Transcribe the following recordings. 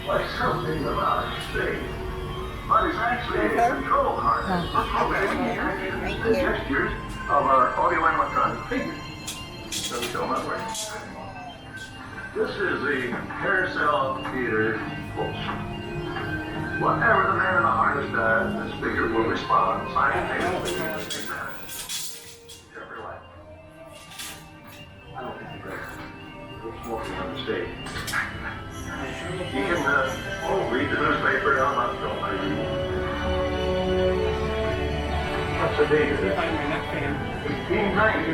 like something about state. But it's actually a control harness programming the actions and gestures of our audio animatronic figure. So we show them up right. This is the Carousel Theater pulse. Whatever the man in the harness does, this figure will respond simultaneously in the same manner. Careful, light. I don't think you're right. We're smoking on the stage. You can read the newspaper down on the What's the date of this? 1890.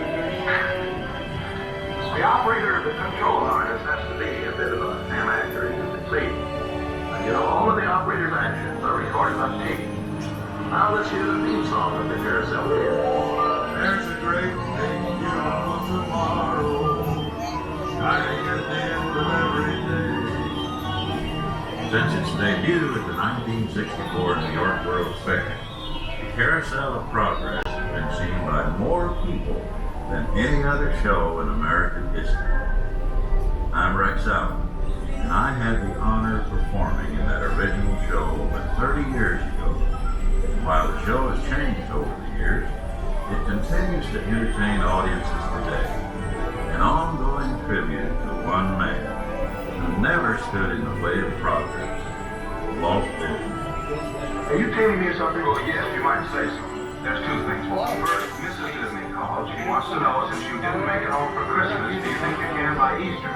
The operator of the control harness has to be a bit of an amateur to succeed. And all of the operator's actions are recorded on tape. Now let's hear the theme song of the Carousel Theater. There's a great day tomorrow, shining at the end of every day. Since its debut at the 1964 New York World's Fair, the Carousel of Progress has been seen by more people than any other show in American history. I'm Rex Allen, and I had the honor of performing in that original show over 30 years ago. And while the show has changed over the years, it continues to entertain audiences today, an ongoing tribute to one man who never stood in the way of progress, Walt Disney. Are you telling me something? Well, yes, you might say so. There's two things. First, Mrs. Disney called. She wants to know, since you didn't make it home for Christmas, do you think you can by Easter?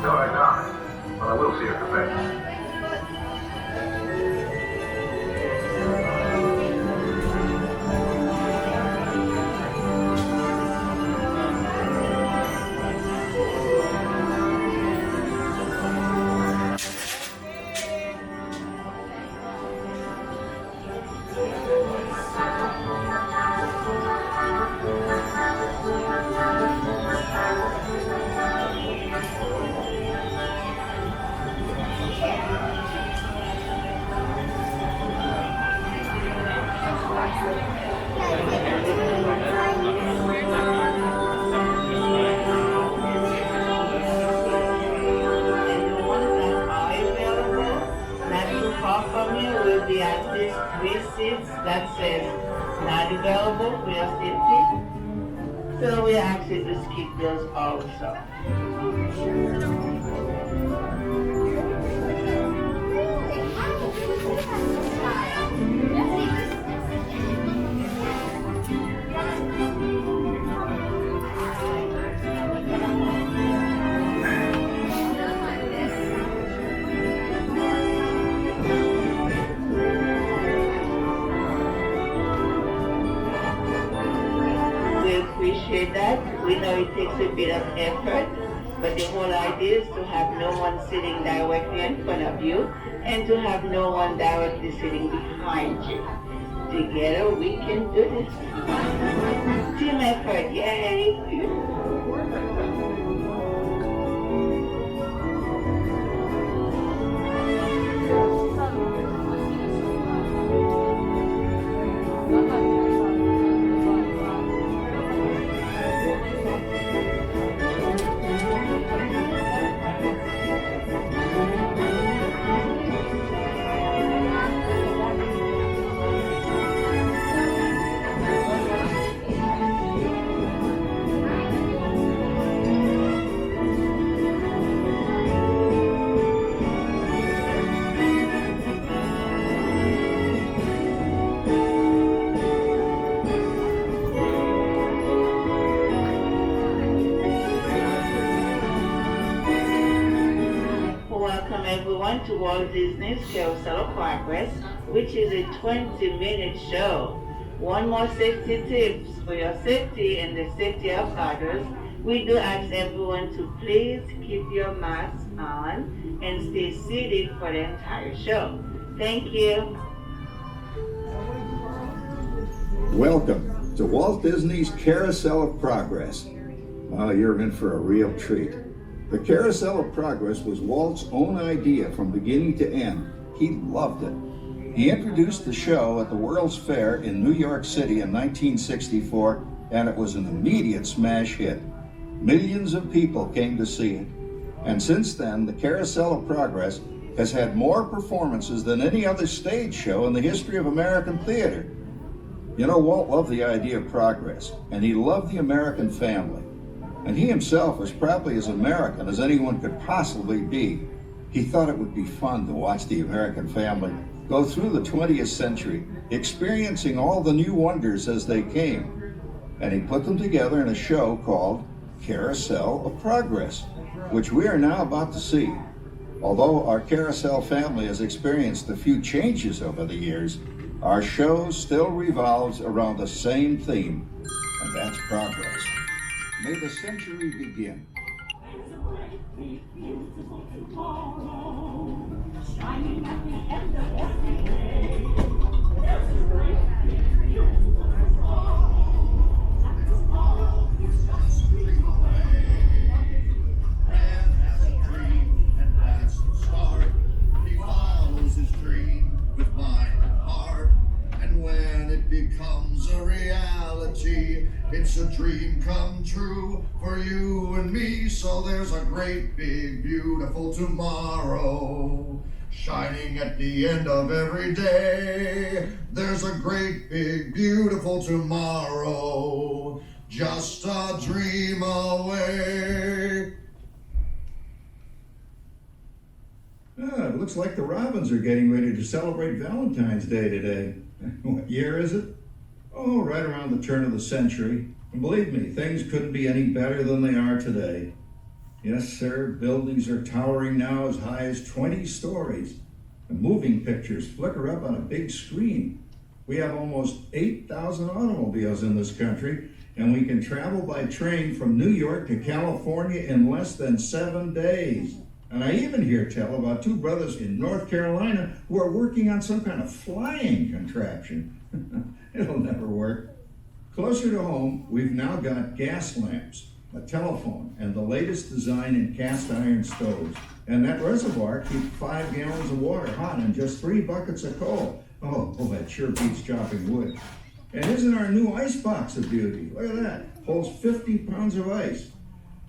No, I doubt it. But I will see her confess. That says not available, we are empty. So we ask you to skip those also. Appreciate that. We know it takes a bit of effort, but the whole idea is to have no one sitting directly in front of you and to have no one directly sitting behind you. Together we can do this. Team effort, yay! Everyone to Walt Disney's Carousel of Progress, which is a 20-minute show. One more safety tips for your safety and the safety of others. We do ask everyone to please keep your masks on and stay seated for the entire show. Thank you. Welcome to Walt Disney's Carousel of Progress. Oh, you're in for a real treat. The Carousel of Progress was Walt's own idea from beginning to end. He loved it. He introduced the show at the World's Fair in New York City in 1964, and it was an immediate smash hit. Millions of people came to see it. And since then, the Carousel of Progress has had more performances than any other stage show in the history of American theater. You know, Walt loved the idea of progress, and he loved the American family. And he himself was probably as American as anyone could possibly be. He thought it would be fun to watch the American family go through the 20th century, experiencing all the new wonders as they came. And he put them together in a show called Carousel of Progress, which we are now about to see. Although our Carousel family has experienced a few changes over the years, our show still revolves around the same theme, and that's progress. May the century begin. Shining at the end of every day. There's a great, beautiful tomorrow. After all, it's just dream away. Man has a dream, and that's the start. He follows his dream with mind and heart. And when it becomes a reality, it's a dream come true for you and me. So there's a great, big, beautiful tomorrow shining at the end of every day. There's a great, big, beautiful tomorrow, just a dream away. It looks like the Robins are getting ready to celebrate Valentine's Day today. What year is it? Oh, right around the turn of the century. And believe me, things couldn't be any better than they are today. Yes, sir, buildings are towering now as high as 20 stories. And moving pictures flicker up on a big screen. We have almost 8,000 automobiles in this country, and we can travel by train from New York to California in less than 7 days. And I even hear tell about 2 brothers in North Carolina who are working on some kind of flying contraption. It'll never work. Closer to home, we've now got gas lamps, a telephone, and the latest design in cast iron stoves. And that reservoir keeps 5 gallons of water hot and just 3 buckets of coal. Oh, that sure beats chopping wood. And isn't our new ice box a beauty? Look at that. Holds 50 pounds of ice.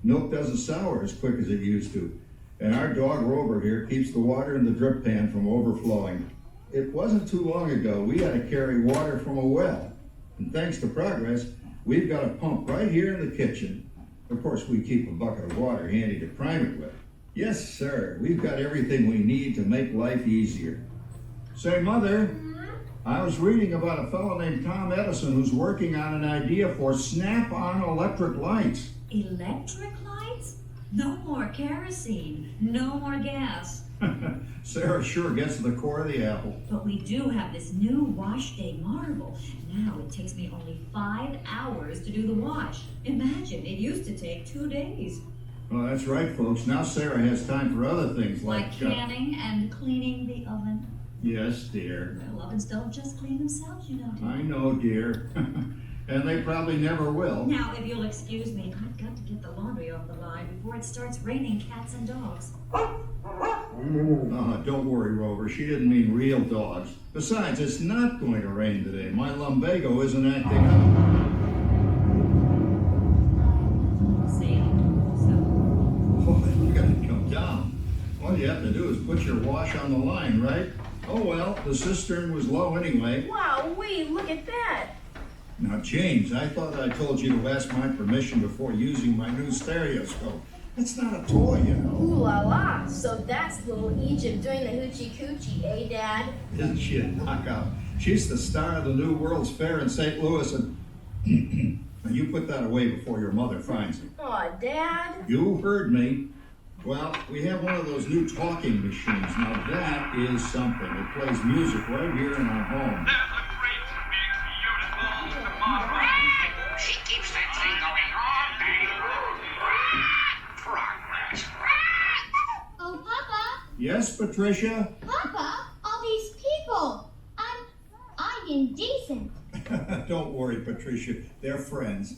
Milk doesn't sour as quick as it used to. And our dog Rover here keeps the water in the drip pan from overflowing. It wasn't too long ago we had to carry water from a well. And thanks to progress, we've got a pump right here in the kitchen. Of course, we keep a bucket of water handy to prime it with. Yes, sir, we've got everything we need to make life easier. Say, Mother, I was reading about a fellow named Tom Edison who's working on an idea for snap-on electric lights. Electric lights? No more kerosene, no more gas. Sarah sure gets to the core of the apple. But we do have this new wash day marvel. Now it takes me only 5 hours to do the wash. Imagine, it used to take 2 days. Well, that's right, folks. Now Sarah has time for other things Like canning and cleaning the oven. Yes, dear. Well, ovens don't just clean themselves, you know. I know, dear. And they probably never will. Now, if you'll excuse me, I've got to get the laundry off the line before it starts raining cats and dogs. Don't worry, Rover. She didn't mean real dogs. Besides, it's not going to rain today. My lumbago isn't acting up. See? So, Oh, you gotta come down. All you have to do is put your wash on the line, right? Oh well, the cistern was low anyway. Wow-wee, look at that. Now, James, I thought I told you to ask my permission before using my new stereoscope. It's not a toy, you know. Ooh la la. So that's little Egypt doing the hoochie coochie, eh, Dad? Isn't she a knockout? She's the star of the new World's Fair in St. Louis, and you put that away before your mother finds it. Aw, Dad. You heard me. Well, we have one of those new talking machines. Now that is something. It plays music right here in our home. There's a great, big, beautiful tomorrow. She keeps that thing going all day long. Progress. Oh, Papa! Yes, Patricia? Papa, all these people! I'm indecent. Don't worry, Patricia. They're friends.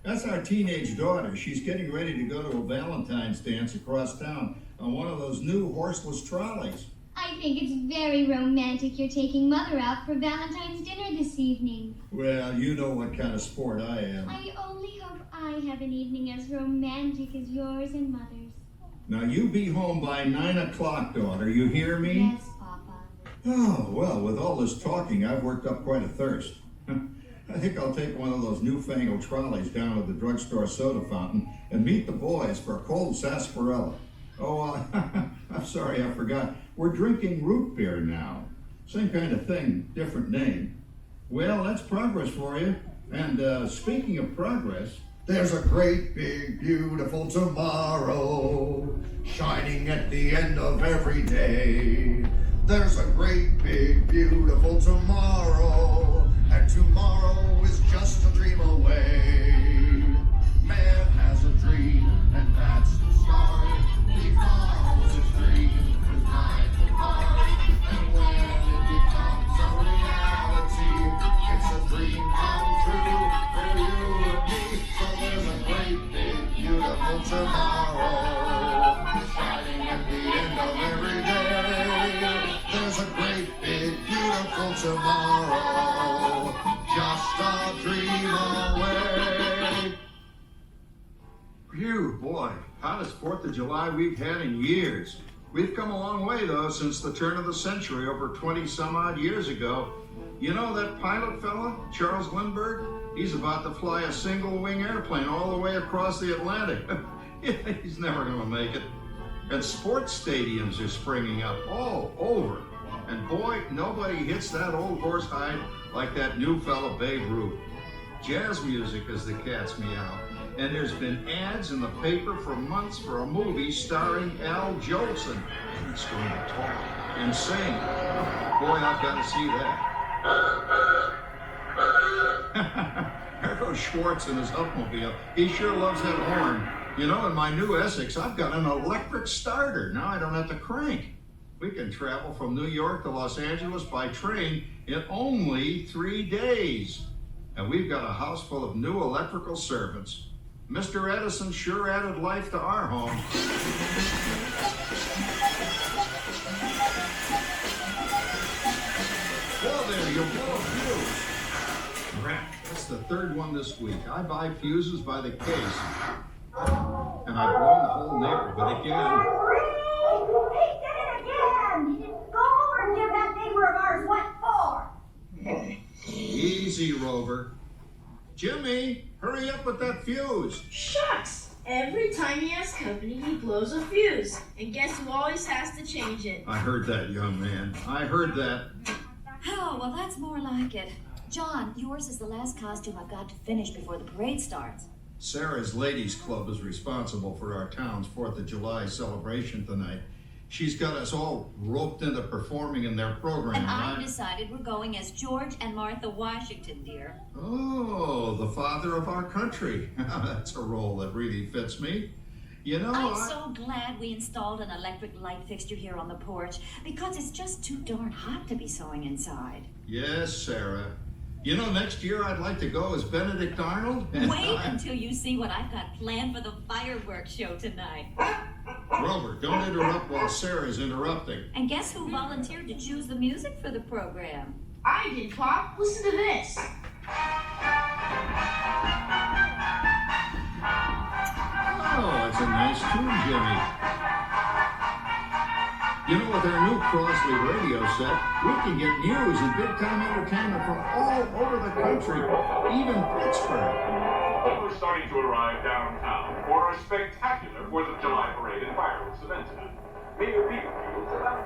That's our teenage daughter. She's getting ready to go to a Valentine's dance across town on one of those new horseless trolleys. I think it's very romantic you're taking Mother out for Valentine's dinner this evening. Well, you know what kind of sport I am. I only hope I have an evening as romantic as yours and Mother's. Now you be home by 9 o'clock, daughter. You hear me? Yes, Papa. Oh, well, with all this talking, I've worked up quite a thirst. I think I'll take one of those newfangled trolleys down to the drugstore soda fountain and meet the boys for a cold sarsaparilla. Oh, I'm sorry, I forgot. We're drinking root beer now. Same kind of thing, different name. Well, that's progress for you. And speaking of progress, There's a great big beautiful tomorrow shining at the end of every day. There's a great big beautiful tomorrow, and tomorrow is just a dream away. Man has a dream, and that's the start. He follows his dream with mind and heart, and when it becomes a reality, it's a dream come true for you and me. So there's a great big beautiful tomorrow shining at the end of every day. There's a great big beautiful tomorrow, just a dream away. phew, boy, hottest 4th of July we've had in years. We've come a long way, though, since the turn of the century, over 20-some-odd years ago. You know that pilot fella, Charles Lindbergh? He's about to fly a single-wing airplane all the way across the Atlantic. He's never going to make it. And sports stadiums are springing up all over. And boy, nobody hits that old horse hide like that new fella Babe Ruth. Jazz music is the cat's meow. And there's been ads in the paper for months for a movie starring Al Jolson. And he's going to talk and sing. Boy, I've got to see that. There goes Schwartz in his Upmobile. He sure loves that horn. You know, in my new Essex, I've got an electric starter. Now I don't have to crank. We can travel from New York to Los Angeles by train in only 3 days. And we've got a house full of new electrical servants. Mr. Edison sure added life to our home. Well, there you blow a fuse. Crap, that's the 3rd one this week. I buy fuses by the case. And I've blown the whole neighborhood again. He did it again! Go over and give that neighbor of ours what for. Easy, Rover. Jimmy, hurry up with that fuse. Shucks! Every time he has company, he blows a fuse. And guess who always has to change it? I heard that, young man. I heard that. Oh, well, that's more like it. John, yours is the last costume I've got to finish before the parade starts. Sarah's Ladies Club is responsible for our town's 4th of July celebration tonight. She's got us all roped into performing in their program. And I decided we're going as George and Martha Washington, dear. Oh, the father of our country. That's a role that really fits me. You know, I'm so glad we installed an electric light fixture here on the porch, because it's just too darn hot to be sewing inside. Yes, Sarah. You know, next year I'd like to go as Benedict Arnold. Wait until you see what I've got planned for the fireworks show tonight. Rover, don't interrupt while Sarah's interrupting. And guess who volunteered to choose the music for the program? I did, Pop. Listen to this. Oh, it's a nice tune, Jimmy. You know, with our new Crosley radio set, we can get news and big-time entertainment from all over the country, even Pittsburgh. We're starting to arrive downtown for a spectacular 4th of July parade and fireworks event tonight. Mayor Peter,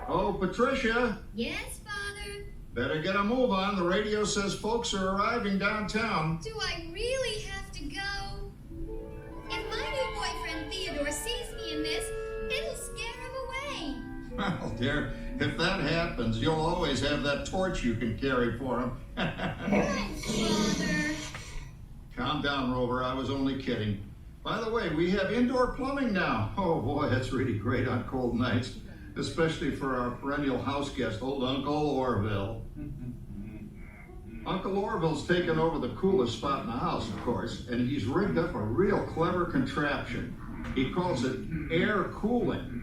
Oh, Patricia, Yes, Father? better get a move on. The radio says folks are arriving downtown. Do I really have to go? If my new boyfriend Theodore sees me in this, it'll scare him away. Well, dear, if that happens, you'll always have that torch you can carry for him. Father. Calm down, Rover. I was only kidding. By the way, we have indoor plumbing now. Oh, boy, that's really great on cold nights, especially for our perennial house guest, old Uncle Orville. Uncle Orville's taken over the coolest spot in the house, of course, and he's rigged up a real clever contraption. He calls it air cooling.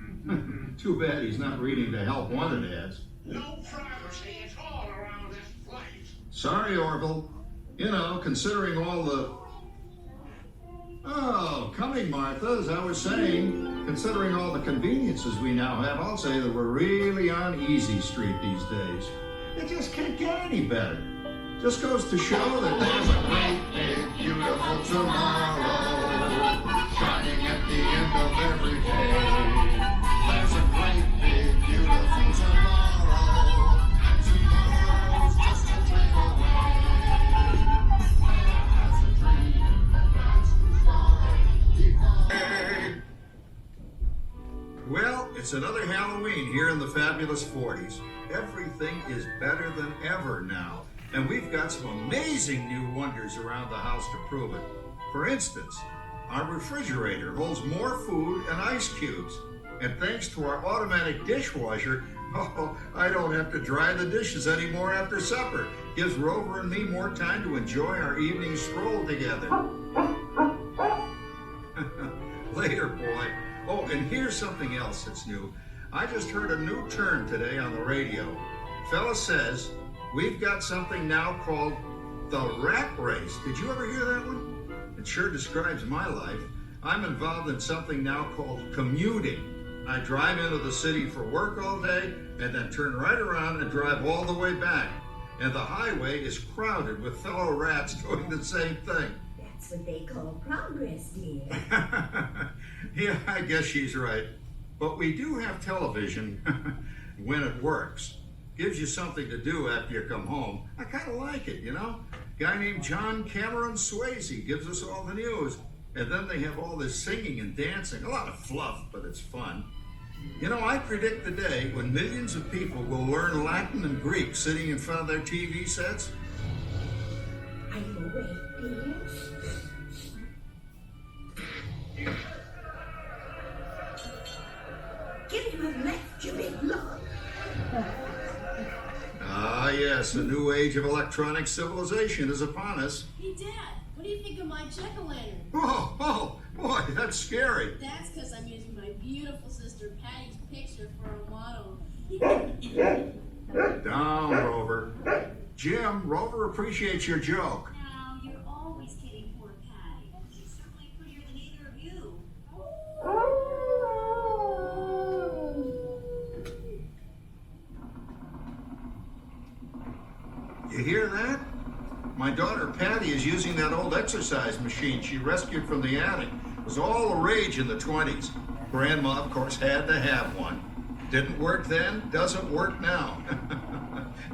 Too bad he's not reading the help wanted ads. No privacy at all around this place. Sorry, Orville. You know, considering all the... Oh, coming, Martha, as I was saying, considering all the conveniences we now have, I'll say that we're really on easy street these days. It just can't get any better. Just goes to show that there's a great, big, beautiful tomorrow shining at the end of every day. There's a great, big, beautiful tomorrow, and tomorrow's just a dream away. There's a dream, and that's the start. Well, it's another Halloween here in the fabulous 40s. Everything is better than ever now. And we've got some amazing new wonders around the house to prove it. For instance, our refrigerator holds more food and ice cubes. And thanks to our automatic dishwasher, I don't have to dry the dishes anymore after supper. Gives Rover and me more time to enjoy our evening stroll together. Later, boy. Oh, and here's something else that's new. I just heard a new term today on the radio. Fella says, we've got something now called the rat race. Did you ever hear that one? It sure describes my life. I'm involved in something now called commuting. I drive into the city for work all day and then turn right around and drive all the way back. And the highway is crowded with fellow rats doing the same thing. That's what they call progress, dear. Yeah, I guess she's right. But we do have television when it works. Gives you something to do after you come home. I kind of like it, you know? Guy named John Cameron Swayze gives us all the news. And then they have all this singing and dancing. A lot of fluff, but it's fun. You know, I predict the day when millions of people will learn Latin and Greek sitting in front of their TV sets. Are you awake, dear? Give him a left, you big lord. Ah, yes, a new age of electronic civilization is upon us. Hey, Dad, what do you think of my jack-o'-lantern? Oh, boy, that's scary. That's because I'm using my beautiful sister Patty's picture for a model. Down, Rover. Jim, Rover appreciates your joke. Now, you're always kidding poor Patty. She's certainly prettier than either of you. You hear that? My daughter Patty is using that old exercise machine she rescued from the attic. It was all the rage in the 20s. Grandma, of course, had to have one. Didn't work then, doesn't work now.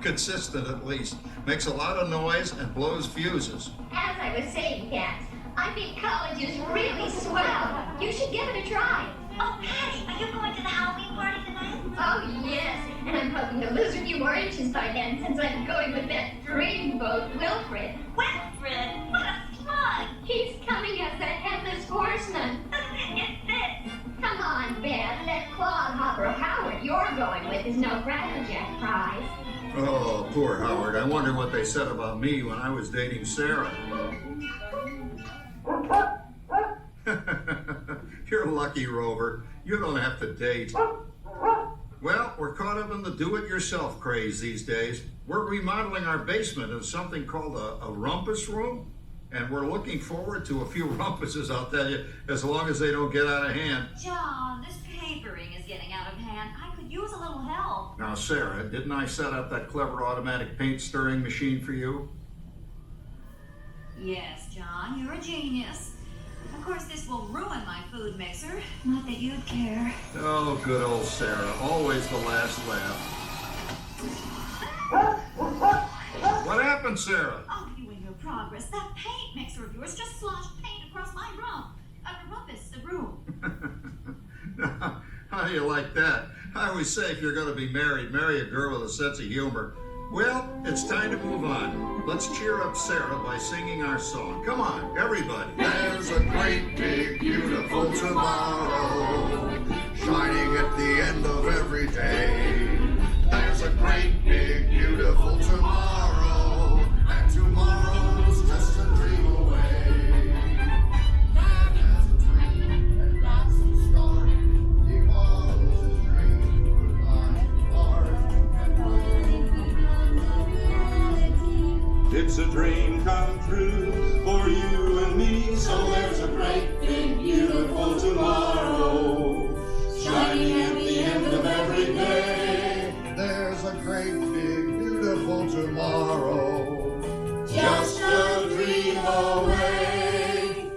Consistent, at least. Makes a lot of noise and blows fuses. As I was saying, Kat, I think college is really swell. You should give it a try. Oh, Patty, are you going to the Halloween party tonight? Oh, yes, and I'm hoping to lose a few more inches by then since I'm going with that dreamboat Wilfred. Wilfred, what a slug! He's coming as the headless horseman. It fits. Come on, Ben, that clodhopper Howard you're going with is no Crackerjack prize. Oh, poor Howard. I wonder what they said about me when I was dating Sarah. You're lucky, Rover. You don't have to date. Well, we're caught up in the do-it-yourself craze these days. We're remodeling our basement into something called a rumpus room, and we're looking forward to a few rumpuses, I'll tell you, as long as they don't get out of hand. John, this papering is getting out of hand. I could use a little help. Now, Sarah, didn't I set up that clever automatic paint stirring machine for you? Yes, John, you're a genius. Of course, this will ruin my food mixer. Not that you'd care. Oh, good old Sarah. Always the last laugh. What happened, Sarah? Oh, you and your progress. That paint mixer of yours just sloshed paint across my rump. Rumpus, the room. How do you like that? I always say if you're going to be married, marry a girl with a sense of humor. Well, it's time to move on. Let's cheer up Sarah by singing our song. Come on, everybody. There's a great, big, beautiful tomorrow shining at the end of every day. There's a great, big, beautiful tomorrow, and tomorrow's just a dream away. Man has a dream, and that's the start. He follows his dream with mind, heart, and mind. It's a dream come true for you and me, so there's a great tomorrow, just a dream away.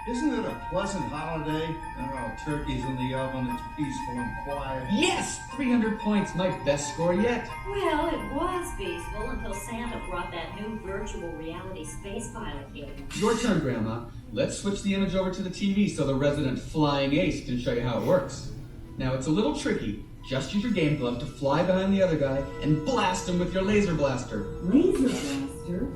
Isn't it a pleasant holiday? There are all turkeys in the oven, it's peaceful and quiet. Yes! 300 points, my best score yet. Well, it was peaceful until Santa brought that new virtual reality space pilot game. Your turn, Grandma. Let's switch the image over to the TV so the resident flying ace can show you how it works. Now, it's a little tricky. Just use your game glove to fly behind the other guy and blast him with your laser blaster. Laser blaster?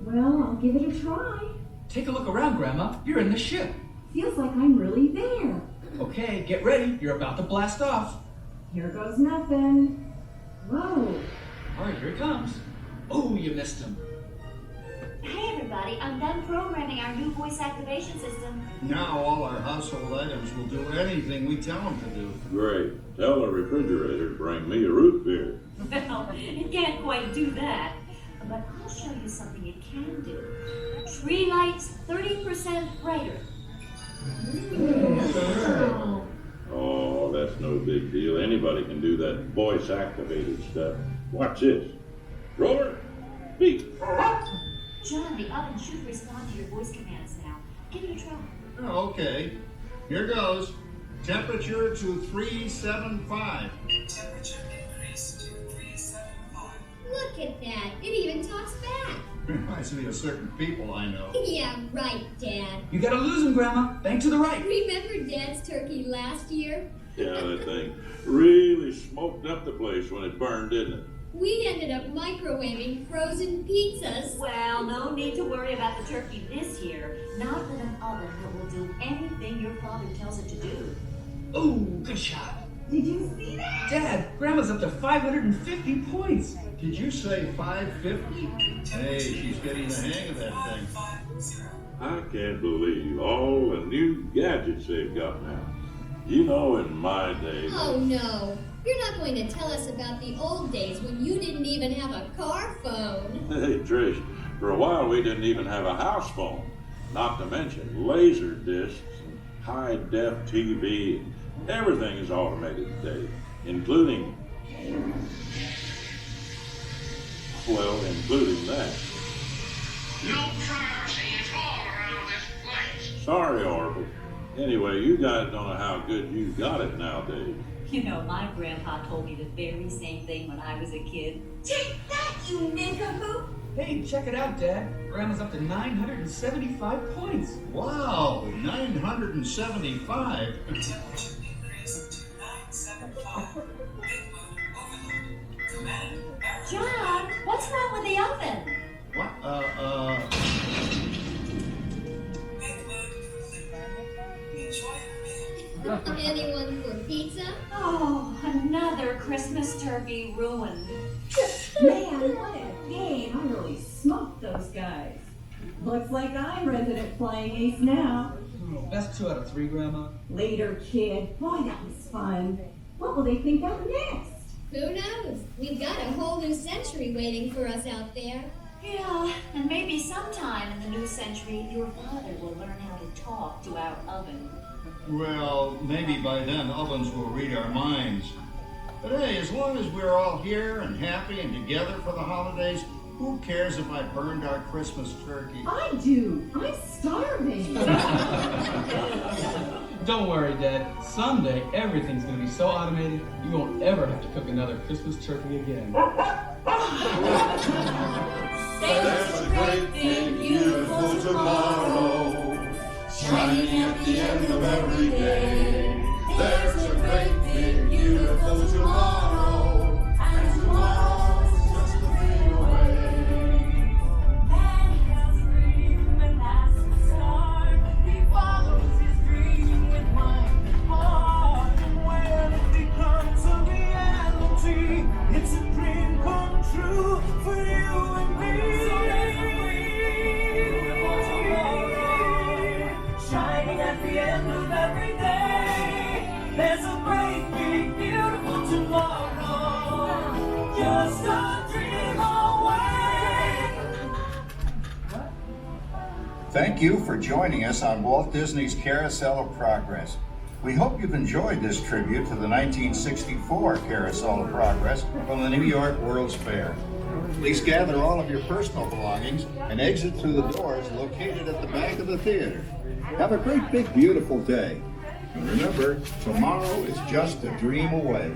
Well, I'll give it a try. Take a look around, Grandma. You're in the ship. Feels like I'm really there. Okay, get ready. You're about to blast off. Here goes nothing. Whoa. All right, here he comes. Oh, you missed him. Hey everybody, I'm done programming our new voice activation system. Now all our household items will do anything we tell them to do. Great. Tell the refrigerator to bring me a root beer. Well, it can't quite do that. But I'll show you something it can do. Tree lights 30% brighter. Oh, that's no big deal. Anybody can do that voice-activated stuff. Watch this. Roller, beep. John, the oven should respond to your voice commands now. Give it a try. Oh, okay. Here goes. Temperature to 375. Temperature increased to 375. Look at that. It even talks back. Reminds me of certain people I know. Yeah, right, Dad. You gotta lose him, Grandma. Bank to the right. Remember Dad's turkey last year? Yeah, that thing really smoked up the place when it burned, didn't it? We ended up microwaving frozen pizzas. Well, no need to worry about the turkey this year. Not with an oven that will do anything your father tells it to do. Oh, good shot. Did you see that? Dad, Grandma's up to 550 points. Did you say 550? Hey, she's getting the hang of that thing. I can't believe all the new gadgets they've got now. You know, in my day... Oh, no. You're not going to tell us about the old days when you didn't even have a car phone. Hey, Trish, for a while we didn't even have a house phone. Not to mention laser discs and high-def TV. Everything is automated today, including... Well, including that. No privacy at all around this place. Sorry, Orville. Anyway, you guys don't know how good you got it nowadays. You know, my grandpa told me the very same thing when I was a kid. Take that, you nincompoop! Hey, check it out, Dad. Grandma's up to 975 points. Wow, 975? Temperature increased to 975. Big mode overload. Command back. John, what's wrong with the oven? What? Big mode complete. Enjoy your meal. Anyone for pizza? Oh, another Christmas turkey ruined. Man, what a game. I really smoked those guys. Looks like I'm resident flying ace now. Best 2 out of 3, Grandma. Later, kid. Boy, that was fun. What will they think of next? Who knows? We've got a whole new century waiting for us out there. Yeah, and maybe sometime in the new century, your father will learn how to talk to our oven. Well, maybe by then ovens will read our minds. But hey, as long as we're all here and happy and together for the holidays, who cares if I burned our Christmas turkey? I do. I'm starving. Don't worry, Dad. Someday, everything's gonna be so automated, you won't ever have to cook another Christmas turkey again. There's a great big beautiful tomorrow, shining at the end of every day. There's a great big beautiful tomorrow, and tomorrow's just a dream away. Man has a dream, and that's the start. He follows his dream with mind and heart. And when it becomes a reality, it's a dream come true for you and me. Shining at the end of every day, there's a great big beautiful tomorrow, just a dream away. Thank you for joining us on Walt Disney's Carousel of Progress. We hope you've enjoyed this tribute to the 1964 Carousel of Progress from the New York World's Fair. Please gather all of your personal belongings and exit through the doors located at the back of the theater. Have a great, big, beautiful day. And remember, tomorrow is just a dream away.